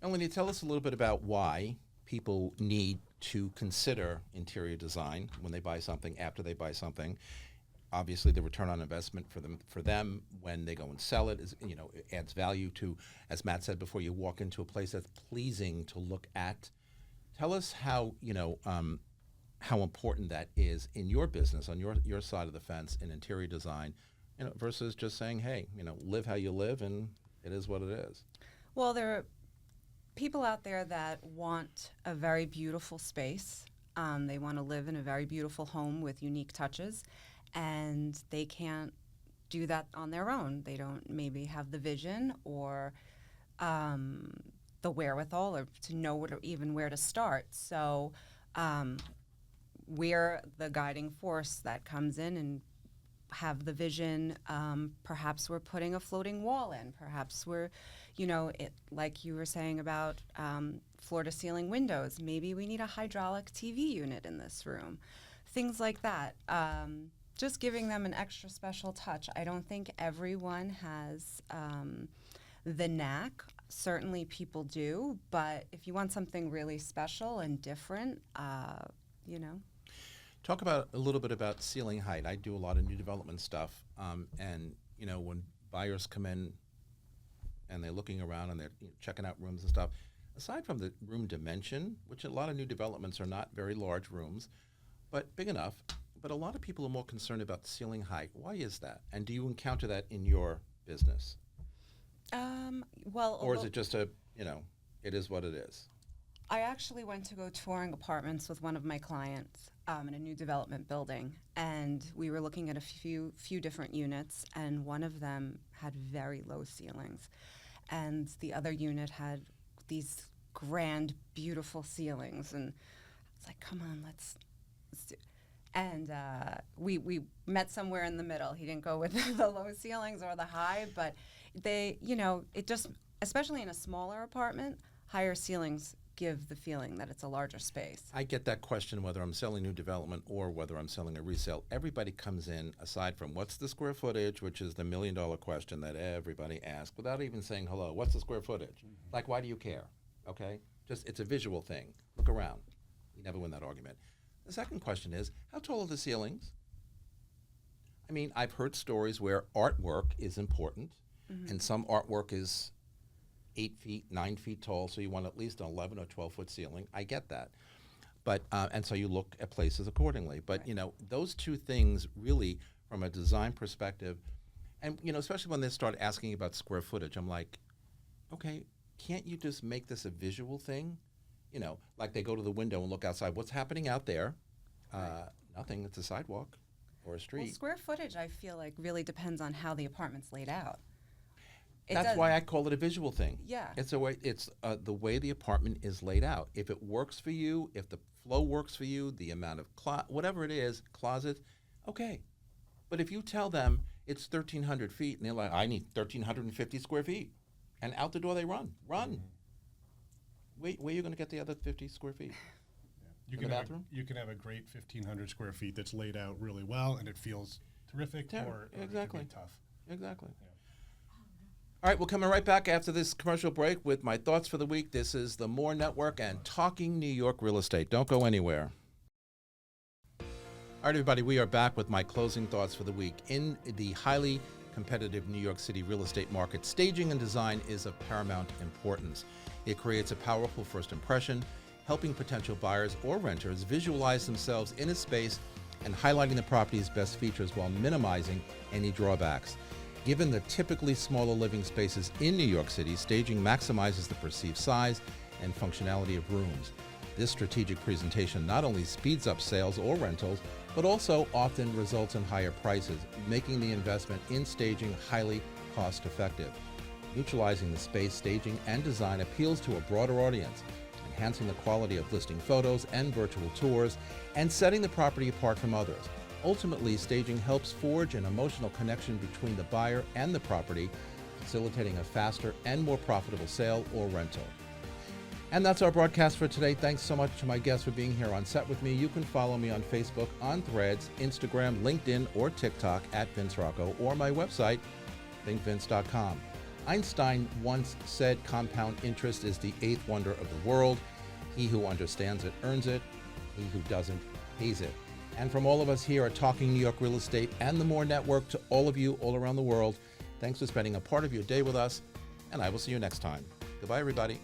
Melanie, tell us a little bit about why people need to consider interior design when they buy something, after they buy something. Obviously, the return on investment for them when they go and sell it is, it adds value to, as Matt said before, you walk into a place that's pleasing to look at. Tell us how important that is in your business, on your side of the fence in interior design, versus just saying, hey, live how you live and it is what it is. Well, there are people out there that want a very beautiful space. They want to live in a very beautiful home with unique touches, and they can't do that on their own. They don't maybe have the vision or the wherewithal or to know where to start. So we're the guiding force that comes in and have the vision. Perhaps we're putting a floating wall in. Perhaps we're, like you were saying about floor-to-ceiling windows. Maybe we need a hydraulic TV unit in this room. Things like that. Just giving them an extra special touch. I don't think everyone has the knack. Certainly people do, but if you want something really special and different, Talk a little bit about ceiling height. I do a lot of new development stuff, and when buyers come in and they're looking around and they're checking out rooms and stuff, aside from the room dimension, which a lot of new developments are not very large rooms, but big enough, but a lot of people are more concerned about ceiling height. Why is that? And do you encounter that in your business? Or is it just it is what it is? I actually went to go touring apartments with one of my clients in a new development building, and we were looking at a few different units, and one of them had very low ceilings, and the other unit had these grand, beautiful ceilings, and it's like, come on, let's do. And we met somewhere in the middle. He didn't go with the low ceilings or the high, but they, it just especially in a smaller apartment, higher ceilings give the feeling that it's a larger space. I get that question whether I'm selling new development or whether I'm selling a resale. Everybody comes in, aside from what's the square footage, which is the million-dollar question that everybody asks, without even saying hello. What's the square footage? Like, why do you care? Okay? Just, it's a visual thing. Look around. You never win that argument. The second question is, how tall are the ceilings? I mean, I've heard stories where artwork is important, and some artwork is 8 feet, 9 feet tall, so you want at least an 11 or 12-foot ceiling. I get that. But, and so you look at places accordingly. But, you know, those two things really, from a design perspective, and, you know, especially when they start asking about square footage, I'm like, okay, can't you just make this a visual thing? You know, like they go to the window and look outside. What's happening out there? Nothing. It's a sidewalk or a street. Well, square footage, I feel like, really depends on how the apartment's laid out. That's why I call it a visual thing. Yeah. It's the way the apartment is laid out. If it works for you, if the flow works for you, the amount of whatever it is, closets, okay. But if you tell them it's 1,300 feet and they're like, I need 1,350 square feet, and out the door they run. Where are you going to get the other 50 square feet? You In the bathroom? You can have a great 1,500 square feet that's laid out really well and it feels terrific, or it could exactly. be tough. Exactly. Yeah. All right, we're coming right back after this commercial break with my thoughts for the week. This is the Moore Network and Talking New York Real Estate. Don't go anywhere. All right, everybody, we are back with my closing thoughts for the week. In the highly competitive New York City real estate market, staging and design is of paramount importance. It creates a powerful first impression, helping potential buyers or renters visualize themselves in a space and highlighting the property's best features while minimizing any drawbacks. Given the typically smaller living spaces in New York City, staging maximizes the perceived size and functionality of rooms. This strategic presentation not only speeds up sales or rentals, but also often results in higher prices, making the investment in staging highly cost-effective. Neutralizing the space, staging, and design appeals to a broader audience, enhancing the quality of listing photos and virtual tours, and setting the property apart from others. Ultimately, staging helps forge an emotional connection between the buyer and the property, facilitating a faster and more profitable sale or rental. And that's our broadcast for today. Thanks so much to my guests for being here on set with me. You can follow me on Facebook, on Threads, Instagram, LinkedIn, or TikTok at Vince Rocco, or my website, thinkvince.com. Einstein once said compound interest is the eighth wonder of the world. He who understands it earns it. He who doesn't pays it. And from all of us here at Talking New York Real Estate and the Moore Network, to all of you all around the world, thanks for spending a part of your day with us, and I will see you next time. Goodbye, everybody.